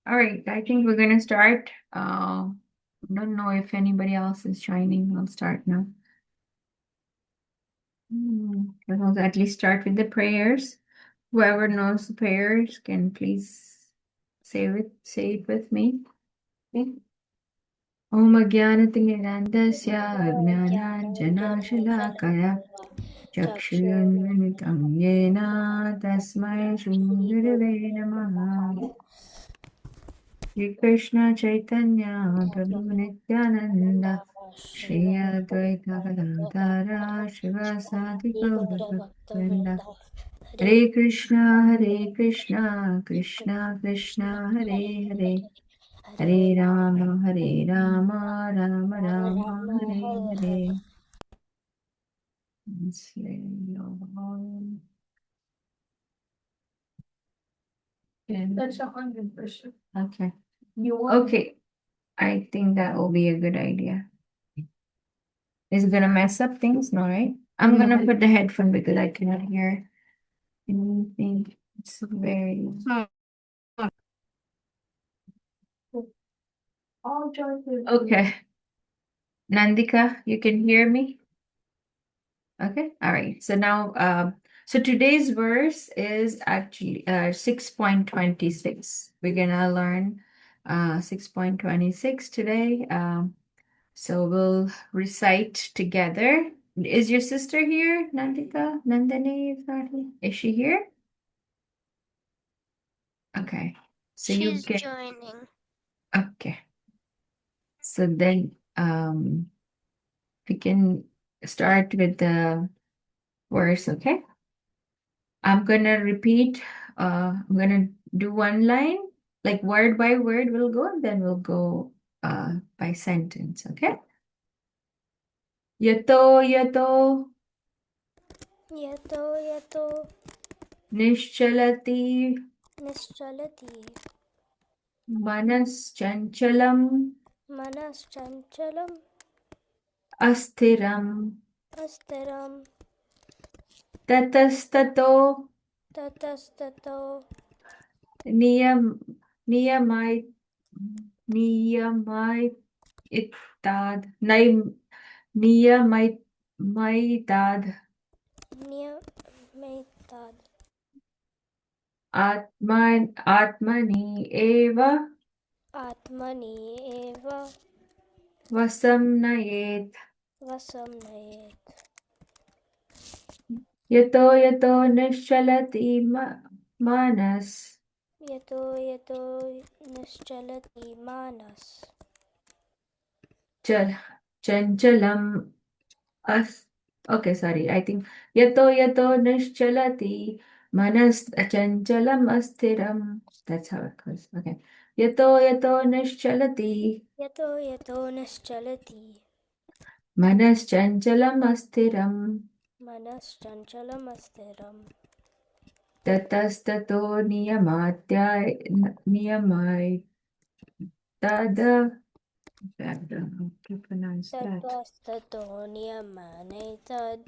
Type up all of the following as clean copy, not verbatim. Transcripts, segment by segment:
All right, I think we're gonna start. Don't know if anybody else is joining. I'll start now. We'll at least start with the prayers. Whoever knows the prayers can please say it with me. Okay. Om Ajnanatinmirandasya Ajnananjanashilakaya Chakshuyunvanitam Yena Tasmai Shri Namaha. Shri Krishna Chaitanya Prabhu Nityananda Shri Advaita Gadadhara Shivasadi Gaurabhaktavrinda Hare Krishna Krishna Krishna Hare Hare Hare Rama Rama Rama Hare Hare. That's 100%. Okay. Okay. I think that will be a good idea. Is it gonna mess up things? No, right? I'm gonna put the headphone because I cannot hear anything. It's very okay. Nandika, you can hear me? Okay, all right. So now, so today's verse is actually 6.26. We're gonna learn 6.26 today. So we'll recite together. Is your sister here, Nandika? Nandini is not here. Is she here? Okay. So you She's get joining. okay. So then we can start with the verse, okay? I'm gonna repeat, I'm gonna do one line, like word by word we'll go, and then we'll go by sentence, okay? Yato yato Yato yato nischalati nischalati manaschanchalam manaschanchalam asthiram astiram tatastato tatastato niyam niyamai niyamai ittad niyamai maitad niyamitad आत्मनि एव atmani eva वसं नयेत् vasam nayet यतो निश्चलति मनस् yato yato nischalati manas चल चञ्चलम् अस् okay, sorry, I think यतो निश्चलति मनस् चञ्चलम् अस्थिरम्. That's how it goes. Okay. यतो निश्चलति yato yato nischalati मनश्चञ्चलम् अस्थिरम् manaschanchalam astiram ततस्ततो नियमाय तद I don't know how to pronounce that. tatastato niyamanetad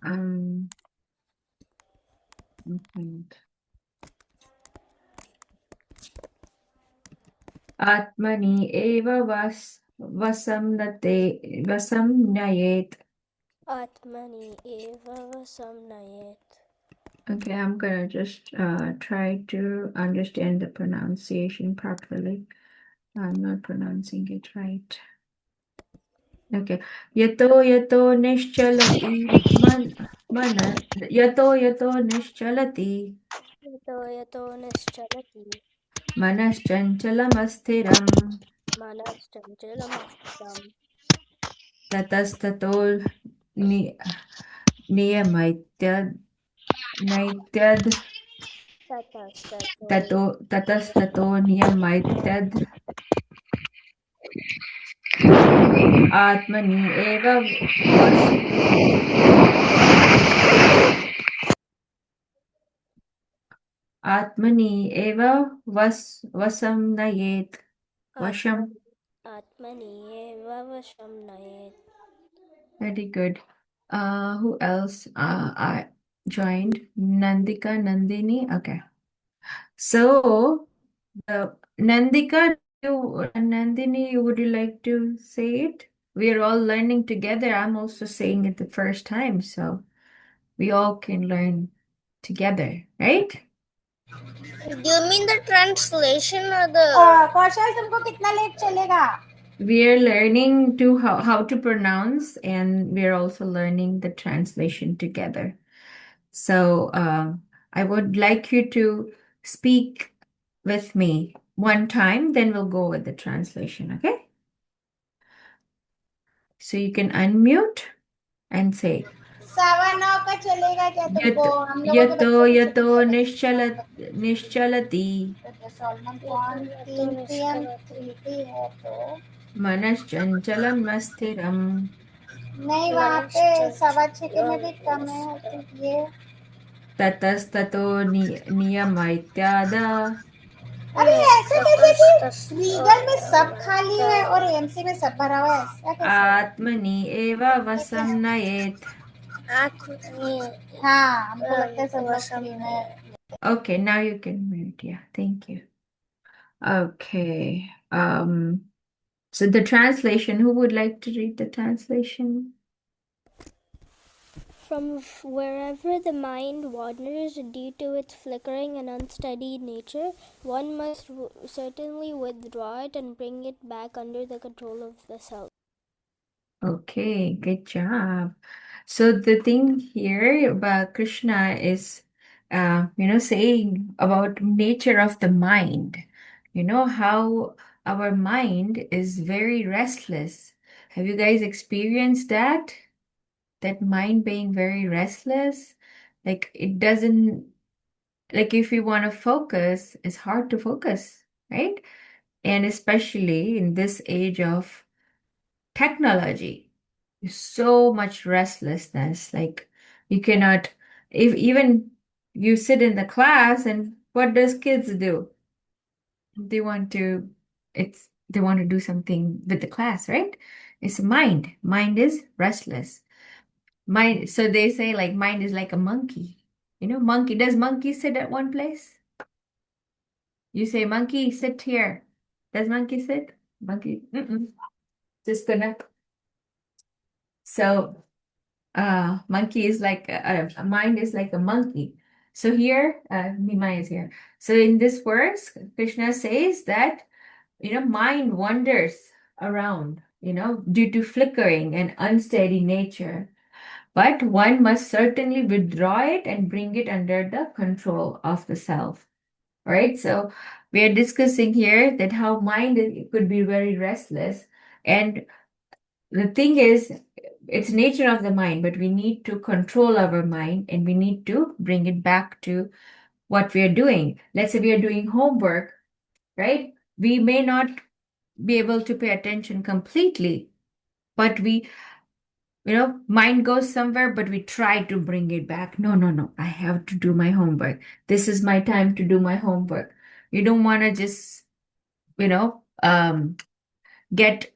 Um, okay. आत्मनि एव वसं नयेत्. atmani eva vasam nayet Okay, I'm gonna just try to understand the pronunciation properly. I'm not pronouncing it right. Okay. यतो निश्चलति मन यतो निश्चलति yato yato nischalati मनश्चञ्चलमस्थिरम् manaschanchalamastitam ततस्ततो नि नियमैत्यद् नैत्यद् tatastato ततस्ततो नियमैत्यद् आत्मनि एव वस् आत्मनि एव वसं नयेत् वशं. atmani eva vasam nayet Very good. Who else? I joined Nandika, Nandini. Okay. So, Nandika, Nandini, would you like to say it? We are all learning together. I'm also saying it the first time, so we all can learn together, right? Do you mean the translation or the कौशल तुमको कितना late चलेगा? We are learning to how to pronounce, and we are also learning the translation together. So I would like you to speak with me one time, then we'll go with the translation, okay? So you can unmute and say, 9:15 का चलेगा क्या यत तुमको? हम लोगों तो यतो बच्चों की यतो छुट्टी है बस निश्चल स्टार्ट कर देंगे। निश्चलति तो सॉल्वमेंट कौन 3 PM 3 है तो मनश्चंचलं मस्थिरम् नहीं, वहाँ पे 6:15 के में भी कम है। आई थिंक ये ततस्ततो नियम इत्यादा अरे ऐसे कैसे कि लीगल में सब खाली है और एमसी में सब भरा हुआ है? ऐसा कैसे? आत्मनि एव ये क्या वसं है? नयेत्. हाँ, हमको लगता है सब लोग फ्री में। Okay, now you can mute. Yeah, thank you. Okay. So the translation, who would like to read the translation? From wherever the mind wanders due to its flickering and unsteady nature, one must certainly withdraw it and bring it back under the control of the self. Okay, good job. So the thing here about Krishna is, saying about nature of the mind. You know how our mind is very restless. Have you guys experienced that? That mind being very restless? Like it doesn't, like if you want to focus, it's hard to focus, right? And especially in this age of technology, so much restlessness. Like you cannot, if even you sit in the class, and what does kids do? They want to, they want to do something with the class, right? It's mind. Mind is restless. Mind, so they say like mind is like a monkey. You know, monkey, does monkey sit at one place? You say monkey, sit here. Does monkey sit? Monkey, just gonna. So monkey is like a mind is like a monkey. So here, Nima is here. So in this verse, Krishna says that mind wanders around, due to flickering and unsteady nature. But one must certainly withdraw it and bring it under the control of the self. All right. So we are discussing here that how mind could be very restless, and the thing is, it's nature of the mind, but we need to control our mind and we need to bring it back to what we are doing. Let's say we are doing homework, right? We may not be able to pay attention completely, but mind goes somewhere, but we try to bring it back. No, no, no, I have to do my homework. This is my time to do my homework. You don't want to just, get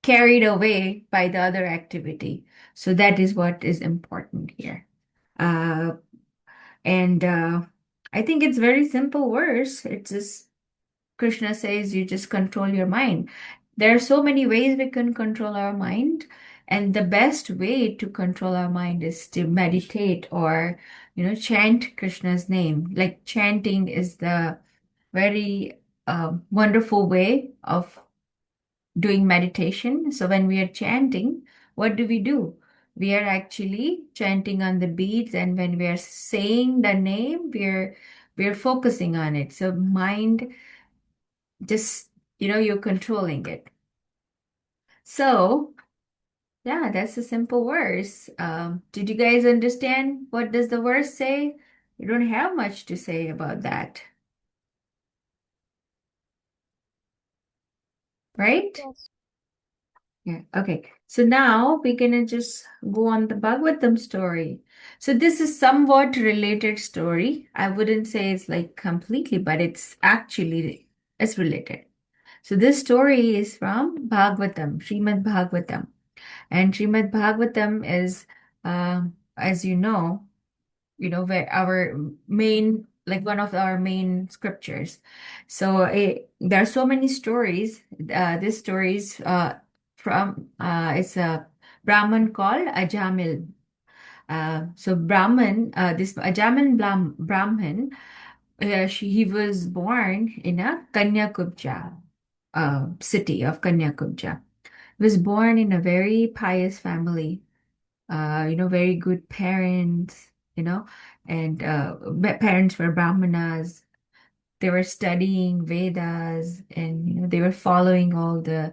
carried away by the other activity. So that is what is important here. Uh, and I think it's very simple verse. It's just Krishna says you just control your mind. There are so many ways we can control our mind, and the best way to control our mind is to meditate or chant Krishna's name. Like chanting is the very wonderful way of doing meditation. So when we are chanting, what do? We are actually chanting on the beats, and when we are saying the name, we're focusing on it. So mind just you're controlling it. So yeah, that's a simple verse. Did you guys understand what does the verse say? You don't have much to say about that, right? Yes. Yeah, okay. So now we're gonna just go on the Bhagavatam story. So this is somewhat related story. I wouldn't say it's like completely, but it's related. So this story is from Bhagavatam, Srimad Bhagavatam. And Srimad Bhagavatam is, as where our main like one of our main scriptures. So there are so many stories. This stories from it's a Brahman called Ajamil. So Brahman, this Ajamin Brahman, he was born in a Kanyakubja city of Kanyakubja. He was born in a very pious family, very good parents, and parents were Brahmanas. They were studying Vedas, and they were following all the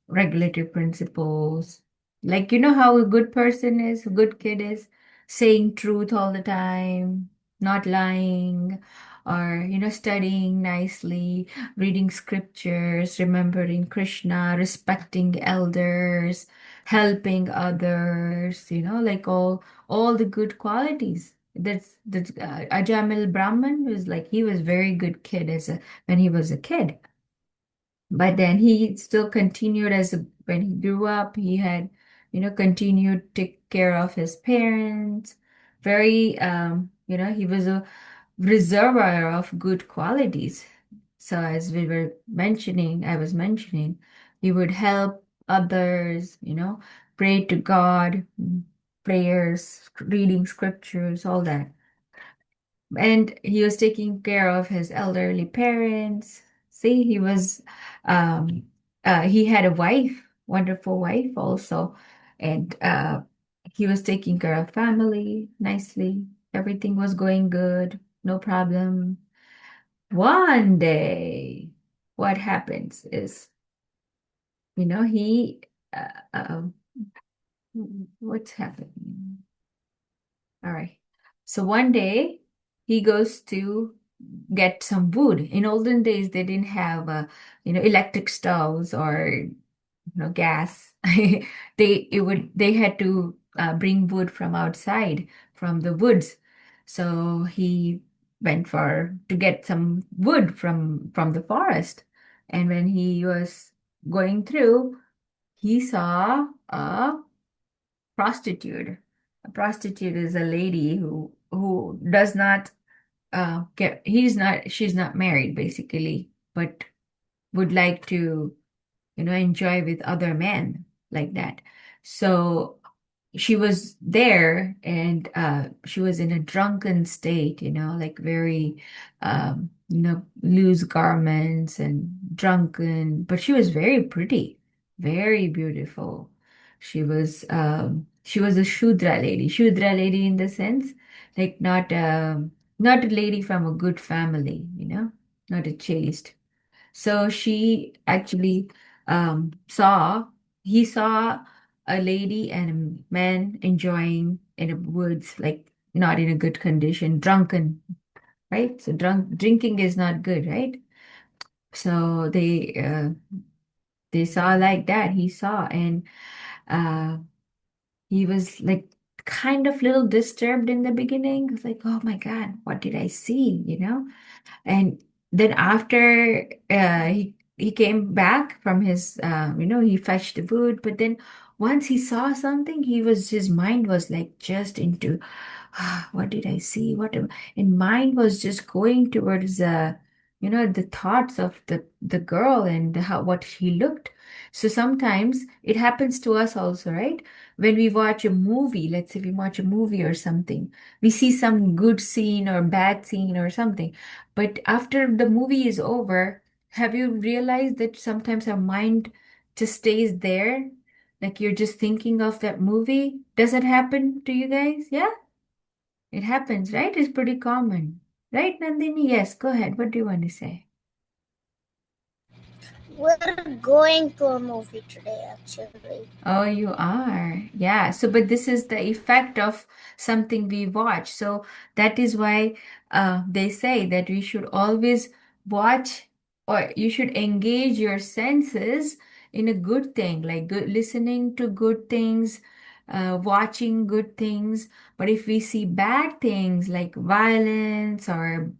regulatory principles. Like, how a good person is, a good kid is, saying truth all the time, not lying, or studying nicely, reading scriptures, remembering Krishna, respecting elders, helping others, like all the good qualities. That's Ajamil Brahman was like, he was very good kid when he was a kid. But then he still continued when he grew up, he had, continued to take care of his parents. Very, he was a reservoir of good qualities. So as I was mentioning, he would help others, pray to God, prayers, reading scriptures, all that. And he was taking care of his elderly parents. See, he had a wife, wonderful wife also, and he was taking care of family nicely. Everything was going good, no problem. One day, what happens is, he, uh, um, what's happening? All right. So one day he goes to get some wood. In olden days, they didn't have, electric stoves or, gas. They had to bring wood from outside, from the woods. So he went to get some wood from the forest. And when he was going through, he saw a prostitute. A prostitute is a lady who does not she's not married basically, but would like to, enjoy with other men like that. So she was there, and she was in a drunken state, like very, loose garments and drunken, but she was very pretty, very beautiful. She was a Shudra lady in the sense, like not a lady from a good family, not a chaste. So she actually he saw a lady and a man enjoying in the woods, like not in a good condition, drunken, right? So drinking is not good, right? So they saw like that. He saw, and uh, he was like kind of little disturbed in the beginning. It's like, oh my God, what did I see? And then after he came back from his he fetched the food, but then once he saw something, his mind was like just into what did I see? And mind was just going towards the thoughts of the girl and how what he looked. So sometimes it happens to us also, right? When we watch a movie, let's say we watch a movie or something, we see some good scene or bad scene or something. But after the movie is over, have you realized that sometimes our mind just stays there? Like you're just thinking of that movie? Does it happen to you guys? Yeah, it happens, right? It's pretty common. Right, Nandini? Yes, go ahead. What do you want to say? We're going to a movie today, actually. Oh, you are. Yeah. So, but this is the effect of something we watch. So that is why they say that we should always watch, or you should engage your senses in a good thing, like good listening to good things, watching good things. But if we see bad things like violence or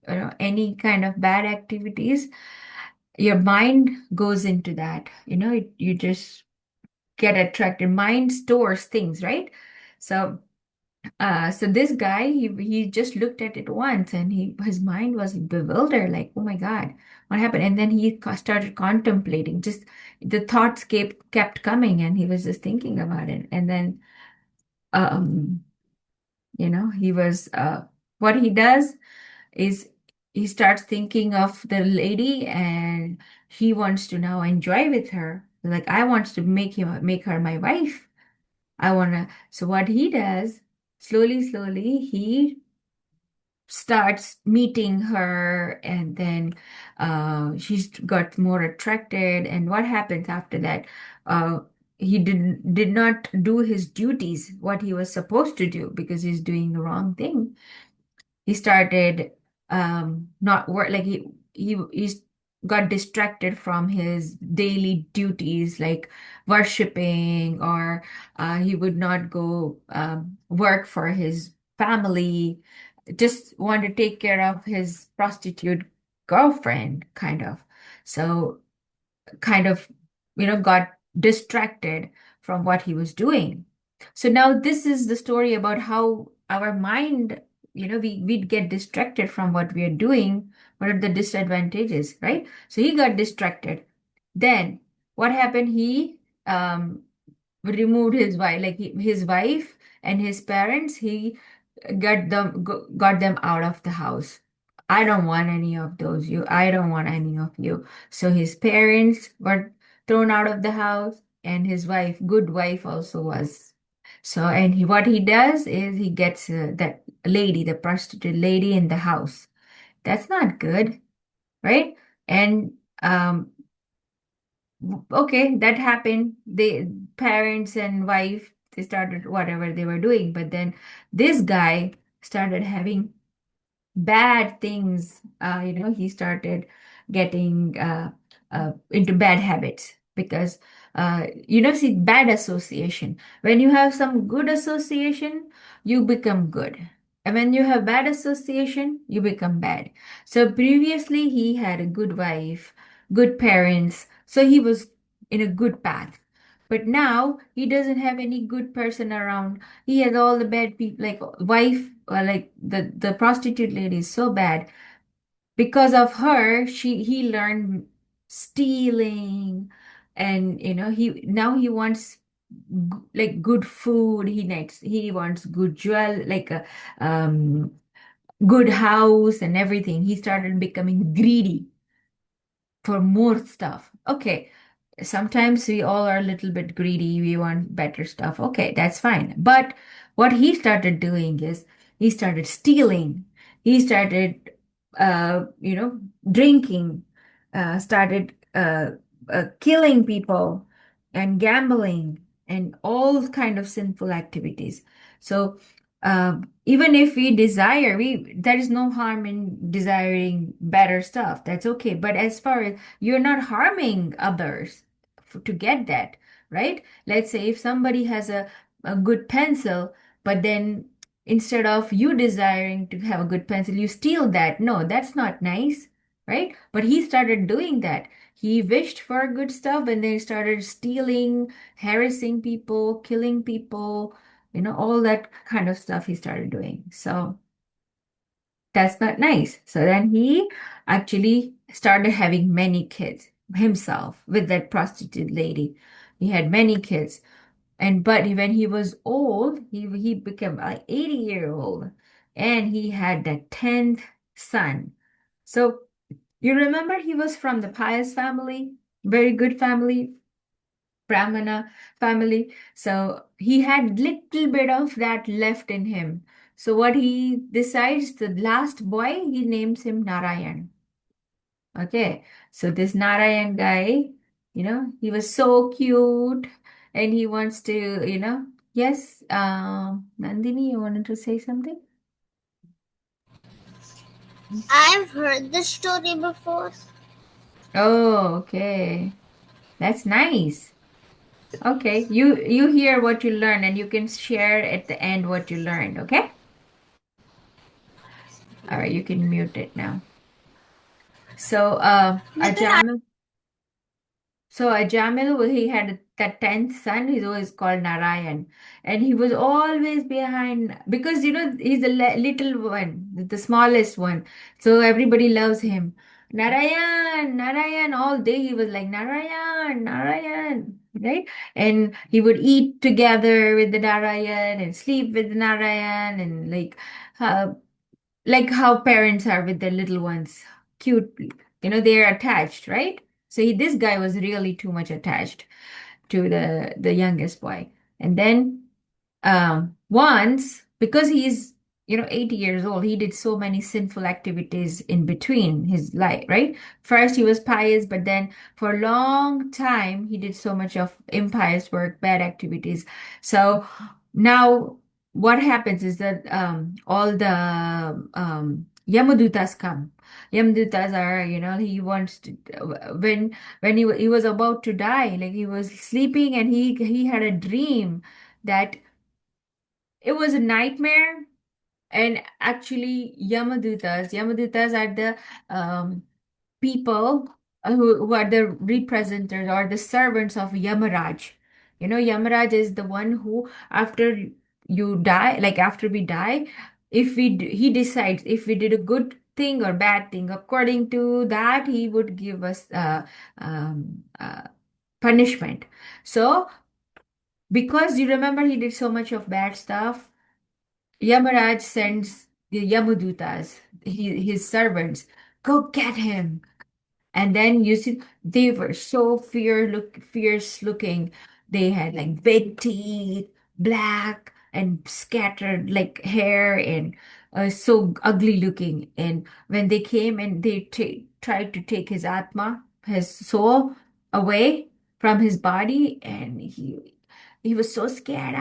any kind of bad activities, your mind goes into that. You just get attracted. Mind stores things, right? So So this guy, he just looked at it once, and his mind was bewildered, like, oh my God, what happened? And then he started contemplating. Just the thoughts kept coming, and he was just thinking about it. And then, um, he was what he does is he starts thinking of the lady, and he wants to now enjoy with her. Like, I want to make her my wife. I wanna. So what he does, slowly, slowly, he starts meeting her, and then she's got more attracted. And what happens after that? uh, he did not do his duties, what he was supposed to do, because he's doing the wrong thing. He started not work, like he's got distracted from his daily duties, like worshiping, or he would not go work for his family, just want to take care of his prostitute girlfriend, kind of. So kind of, got distracted from what he was doing. So now this is the story about how our mind, we'd get distracted from what we are doing. What are the disadvantages, right? So he got distracted. Then what happened? He removed his wife, like his wife and his parents. He got them out of the house. I don't want any of those. I don't want any of you. So his parents were thrown out of the house, and his wife, good wife, also was. So, and what he does is he gets that lady, the prostitute lady, in the house. That's not good, right? And okay, that happened. The parents and wife, they started whatever they were doing, but then this guy started having bad things. He started getting into bad habits, because see, bad association. When you have some good association, you become good. And when you have bad association, you become bad. So previously, he had a good wife, good parents, so he was in a good path. But now he doesn't have any good person around. He has all the bad people, like wife, like the prostitute lady is so bad. Because of her, he learned stealing, and he wants like good food. He wants good jewel, like a good house and everything. He started becoming greedy for more stuff. Okay, sometimes we all are a little bit greedy. We want better stuff. Okay, that's fine. But what he started doing is he started stealing. He started, drinking, started killing people, and gambling, and all kind of sinful activities. So even if we desire, we there is no harm in desiring better stuff. That's okay. But as far as you're not harming others to get that, right? Let's say if somebody has a good pencil, but then instead of you desiring to have a good pencil, you steal that. No, that's not nice, right? But he started doing that. He wished for good stuff, and then started stealing, harassing people, killing people, all that kind of stuff he started doing. So that's not nice. So then he actually started having many kids himself with that prostitute lady. He had many kids. And but when he was old, he became like 80-year-old, and he had that 10th son. So you remember he was from the pious family, very good family, Brahmana family. So he had little bit of that left in him. So what he decides, the last boy, he names him Narayan. Okay. So this Narayan guy, he was so cute, and he wants to, yes, Nandini, you wanted to say something? I've heard this story before. Oh, okay. That's nice. Okay. You hear what you learn, and you can share at the end what you learned, okay? All right, you can mute it now. So, Nitin, Ajam, So Ajamil, he had that 10th son. He's always called Narayan, and he was always behind because he's the little one, the smallest one. So everybody loves him. Narayan, Narayan, all day he was like Narayan, Narayan, right? And he would eat together with the Narayan and sleep with the Narayan, and uh, like how parents are with their little ones, cute, they're attached, right? So this guy was really too much attached to the youngest boy. And then once, because he's 80 years old, he did so many sinful activities in between his life, right? First he was pious, but then for a long time he did so much of impious work, bad activities. So now what happens is that all the Yamadutas come. Yamadutas are, he wants to, when he was about to die, like he was sleeping, and he had a dream that it was a nightmare. And actually, Yamadutas are the people who are the representatives or the servants of Yamaraj. Yamaraj is the one who, after you die, like after we die, if he decides if we did a good thing or bad thing, according to that, he would give us um, uh, punishment. So, because you remember he did so much of bad stuff, Yamaraj sends the Yamadutas, his servants, go get him. And then you see they were so fierce looking. They had like big teeth, black and scattered like hair, and so ugly looking. And when they came and they tried to take his atma, his soul, away from his body, and he was so scared,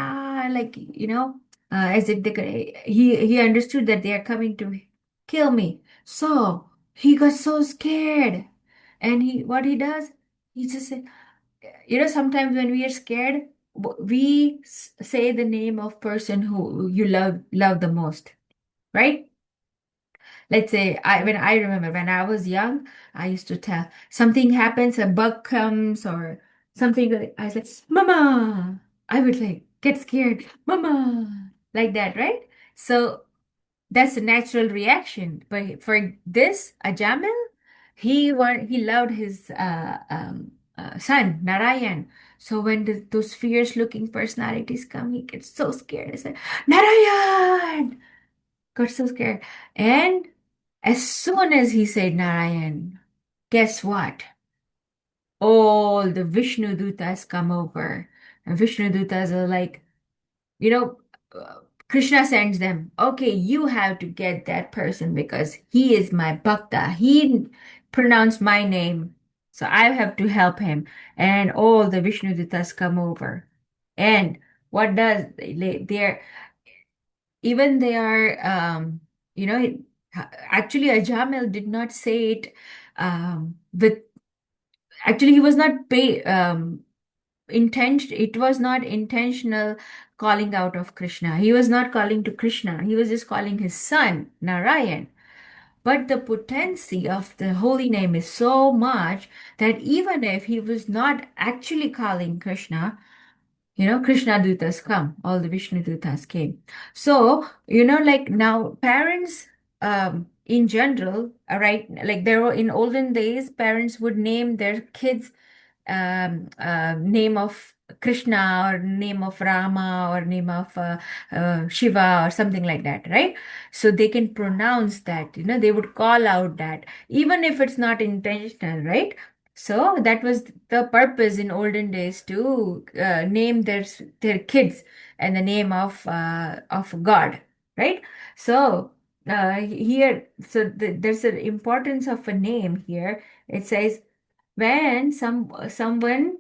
as if they could. He understood that they are coming to kill me. So he got so scared, and what he does, he just said, sometimes when we are scared, we say the name of person who you love the most, right? Let's say when I remember when I was young, I used to tell something happens, a bug comes or something. I said, "Mama," I would like get scared, "Mama," like that, right? So that's a natural reaction. But for this, Ajamil, he loved his son Narayan. So when those fierce-looking personalities come, he gets so scared. He said, "Narayan!" Got so scared. And as soon as he said Narayan, guess what? All the Vishnu Dutas come over. And Vishnu Dutas are like, you know, uh, Krishna sends them, okay, you have to get that person because he is my bhakta. He pronounced my name, so I have to help him. And all the Vishnu Dutas come over. And what does they're even they are you know it- actually Ajamil did not say it with actually he was not pay intention it was not intentional calling out of Krishna. He was not calling to Krishna. He was just calling his son Narayan. But the potency of the holy name is so much that even if he was not actually calling Krishna, Krishna Dutas come, all the Vishnu Dutas came. So, like now parents in general, right, like there were in olden days, parents would name their kids name of Krishna or name of Rama or name of Shiva or something like that, right? So they can pronounce that, they would call out that, even if it's not intentional, right? So that was the purpose in olden days to name their kids and the name of God, right? So there's an importance of a name here. It says when someone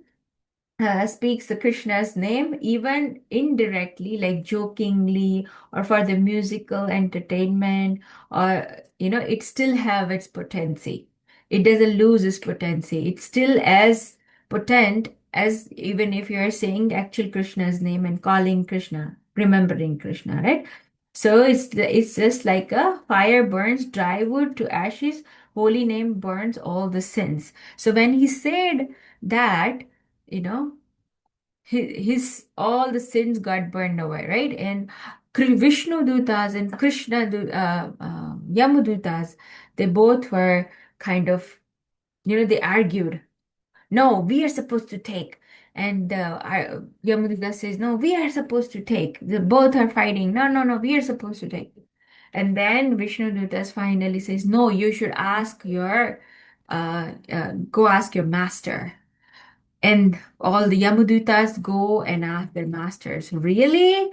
speaks the Krishna's name, even indirectly, like jokingly or for the musical entertainment, or it still have its potency. It doesn't lose its potency. It's still as potent as even if you're saying actual Krishna's name and calling Krishna, remembering Krishna, right? So it's just like a fire burns dry wood to ashes holy name burns all the sins. So when he said that, you know, his all the sins got burned away, right? And Vishnu Dutas and Yamudutas, they both were kind of, they argued. No, we are supposed to take. And Yamuduta says, no, we are supposed to take. The both are fighting. No, no, no, we are supposed to take. And then Vishnu Dutas finally says, no, you should ask go ask your master. And all the Yamudutas go and ask their masters, really?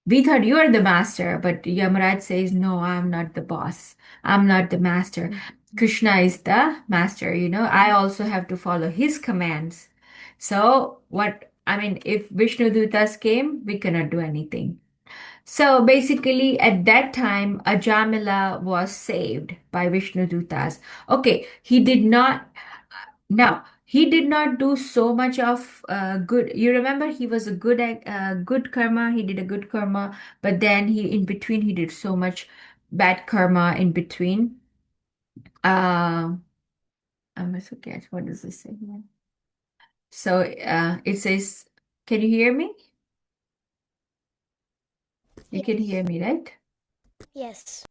We thought you are the master, but Yamaraj says, no, I'm not the boss. I'm not the master. Krishna is the master, I also have to follow his commands. So, if Vishnu Dutas came, we cannot do anything. So basically, at that time, Ajamila was saved by Vishnu Dutas. Okay, he did not. Now, he did not do so much of good. You remember, he was a good karma. He did a good karma, but then in between, he did so much bad karma in between. I must forget. What does this say here? So it says, can you hear me? You can hear me, right? Yes.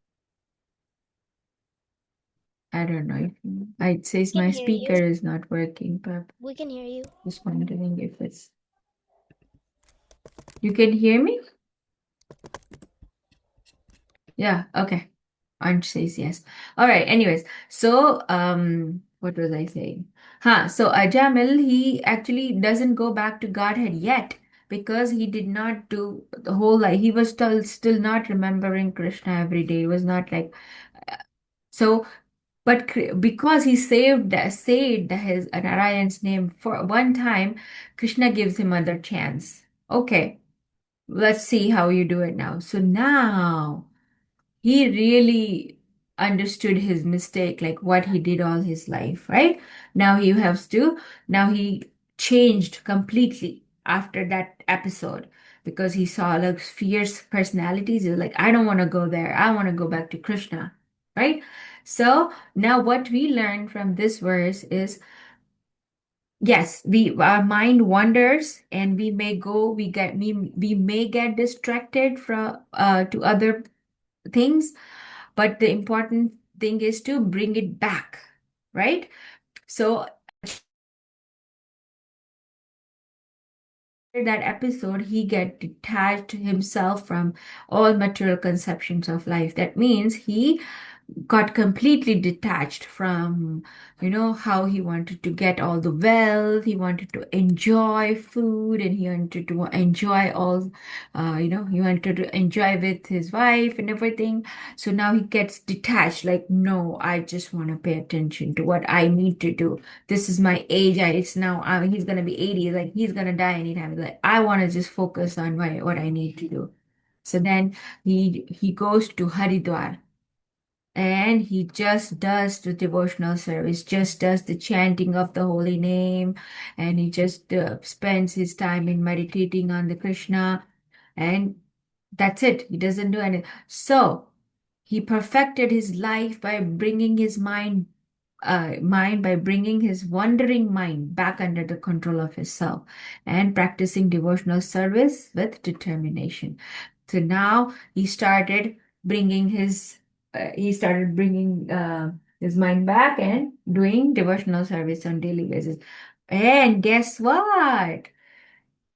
I don't know. It says We my can hear you. speaker is not working, but We can hear you. just wondering if it's. You can hear me? Yeah, okay. Ansh says yes. All right, anyways. So, what was I saying? So Ajamil, he actually doesn't go back to Godhead yet because he did not do the whole life. He was still not remembering Krishna every day. It was not like so. But because he said his Narayan's name for one time, Krishna gives him another chance. Okay, let's see how you do it now. So now he really understood his mistake, like what he did all his life, right? Now he changed completely after that episode because he saw like fierce personalities. He was like, I don't want to go there. I want to go back to Krishna, right? So now what we learn from this verse is yes, our mind wanders and we may get distracted from to other things, but the important thing is to bring it back, right? So that episode, he get detached himself from all material conceptions of life. That means he got completely detached from, how he wanted to get all the wealth, he wanted to enjoy food, and he wanted to enjoy all, he wanted to enjoy with his wife and everything. So now he gets detached, like, no, I just want to pay attention to what I need to do. This is my age. It's now, he's going to be 80, like, he's going to die anytime. Like, I want to just focus on what I need to do. So then he goes to Haridwar and he just does the devotional service, just does the chanting of the holy name, and he just spends his time in meditating on the Krishna, and that's it. He doesn't do anything. So he perfected his life by bringing his mind by bringing his wandering mind back under the control of his self and practicing devotional service with determination. So now bringing his he started bringing his mind back and doing devotional service on daily basis. And guess what?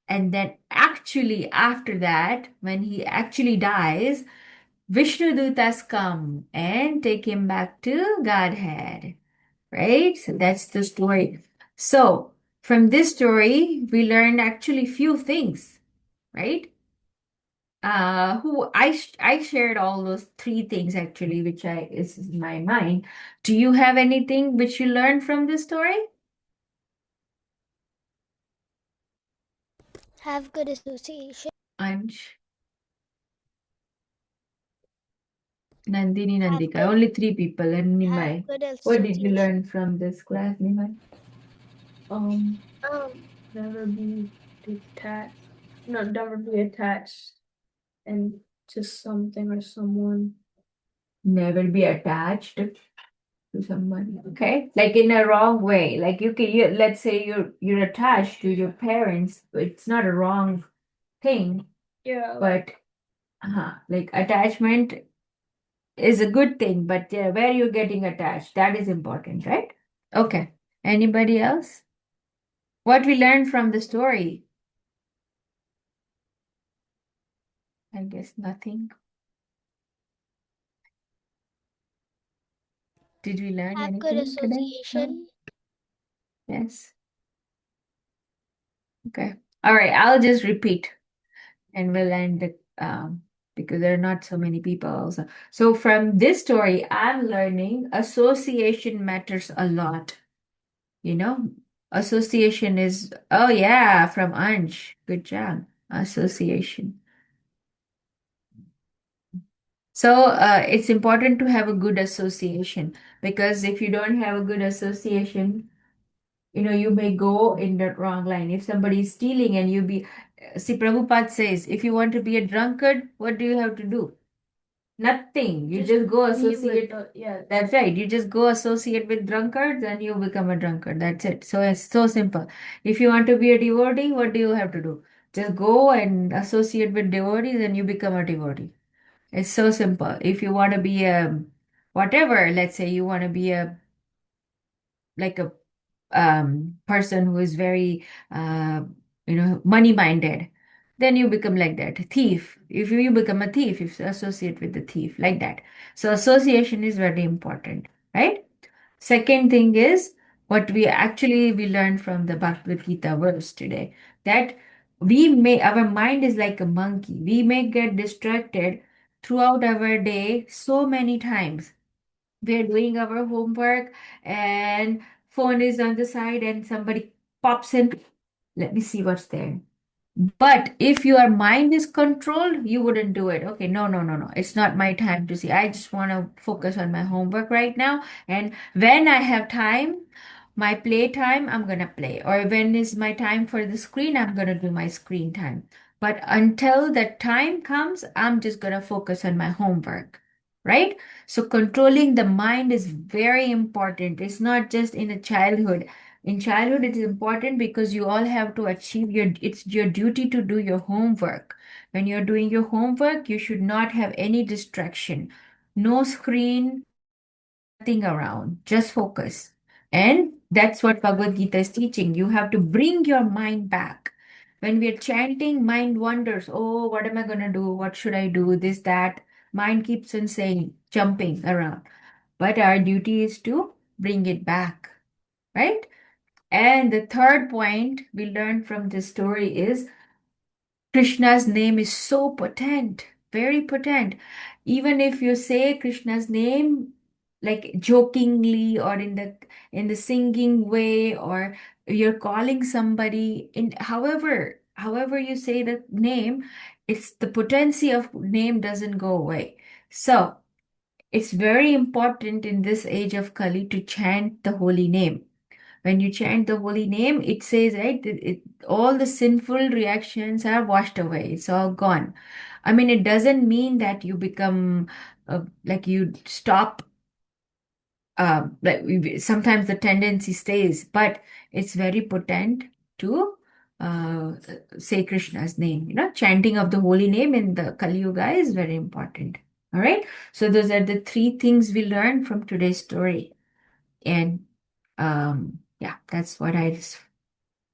And then actually after that, when he actually dies, Vishnu Dutas come and take him back to Godhead, right? So that's the story. So from this story, we learn actually few things, right? I shared all those three things actually, which I is in my mind. Do you have anything which you learned from this story? Have good association. Ansh, Nandini, Have Nandika, good only three people, and have Nimai. good What did you association. learn from this class, Nimai? Um, Um, never be detached. No, never be attached and to something or someone. Never be attached to somebody. Okay, like in a wrong way. Like let's say you're attached to your parents. It's not a wrong thing, Yeah. but like attachment is a good thing. But yeah, where you're getting attached, that is important, right? Okay. Anybody else? What we learned from the story? I guess nothing. Did we learn Have good anything today? No? association. Yes. Okay. All right. I'll just repeat and we'll end it because there are not so many people also. So from this story, I'm learning association matters a lot. You know, association is, oh yeah, from Ansh. Good job. Association. So it's important to have a good association because if you don't have a good association, you may go in the wrong line. If somebody is stealing and you be, see, Prabhupada says, if you want to be a drunkard, what do you have to do? Nothing. You just go be with associate. yeah. That's right. You just go associate with drunkards and you become a drunkard. That's it. So it's so simple. If you want to be a devotee, what do you have to do? Just go and associate with devotees and you become a devotee. It's so simple. If you want to be a whatever, let's say you want to be a like a person who is very money minded, then you become like that. A thief. If you become a thief, if you associate with the thief, like that. So association is very important, right? Second thing is what we learned from the Bhagavad Gita verse today, that our mind is like a monkey. We may get distracted throughout our day so many times. We're doing our homework and phone is on the side and somebody pops in. Let me see what's there. But if your mind is controlled, you wouldn't do it. Okay, no, no, no, no. It's not my time to see. I just want to focus on my homework right now. And when I have time, my play time, I'm gonna play. Or when is my time for the screen, I'm gonna do my screen time. But until that time comes, I'm just gonna focus on my homework. Right? So controlling the mind is very important. It's not just in a childhood. In childhood, it is important because you all have to achieve it's your duty to do your homework. When you're doing your homework, you should not have any distraction. No screen, nothing around. Just focus. And that's what Bhagavad Gita is teaching. You have to bring your mind back. When we're chanting, mind wanders. Oh, what am I going to do? What should I do? This, that. Mind keeps on saying, jumping around. But our duty is to bring it back, right? And the third point we learned from this story is Krishna's name is so potent, very potent. Even if you say Krishna's name like jokingly or in the singing way, or you're calling somebody in however you say the name, it's the potency of name doesn't go away. So it's very important in this age of Kali to chant the holy name. When you chant the holy name, it says, right, all the sinful reactions are washed away. It's all gone. I mean, it doesn't mean that you become like you stop. Sometimes the tendency stays, but it's very potent to uh, say Krishna's name. Chanting of the holy name in the Kali Yuga is very important. All right. So those are the three things we learned from today's story. And yeah, that's what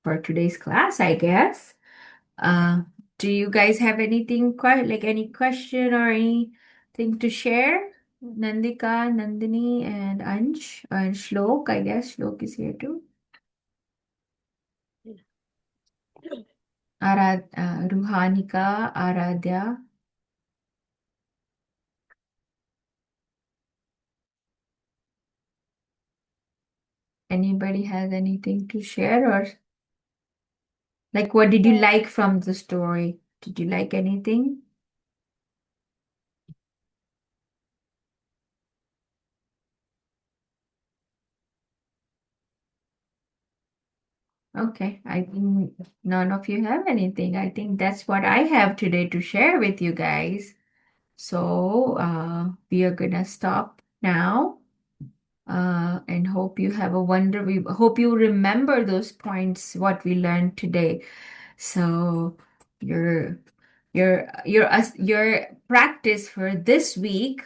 for today's class, I guess. Uh, do you guys have anything like any question or anything to share? Nandika, Nandini, and Ansh, and Shlok, I guess Shlok is here too. Ruhanika, Aradhya. Anybody has anything to share, or like what did you like from the story? Did you like anything? Okay, I think none of you have anything. I think that's what I have today to share with you guys. So we are gonna stop now. and hope you have a we hope you remember those points what we learned today. So your your practice for this week,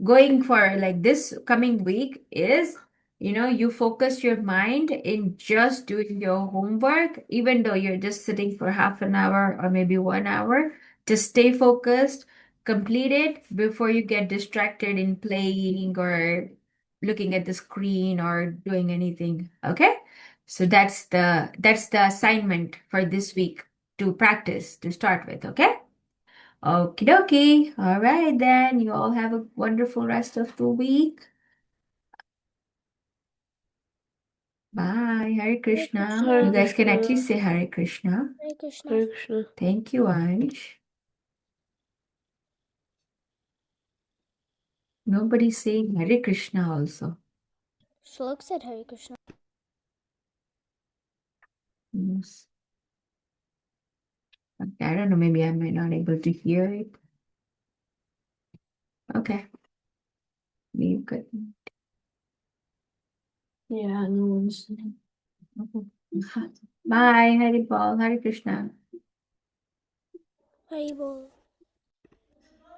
going for like this coming week, is you focus your mind in just doing your homework, even though you're just sitting for half an hour or maybe 1 hour. Just stay focused, complete it before you get distracted in playing or looking at the screen or doing anything. Okay, so that's the assignment for this week, to practice to start with. Okay. Okie dokie. All right, then. You all have a wonderful rest of the week. Bye. Hare Krishna. Hare You guys can at Krishna. least say Hare Krishna. Hare Krishna. Hare Krishna. Thank you, Anj. Nobody's saying Hare Krishna also. Shlok said Hare Krishna. Yes. I don't know. Maybe I might not able to hear it. Okay. Be good. Yeah, no one's. Bye. Hare Bol. Hare Krishna. Haribol.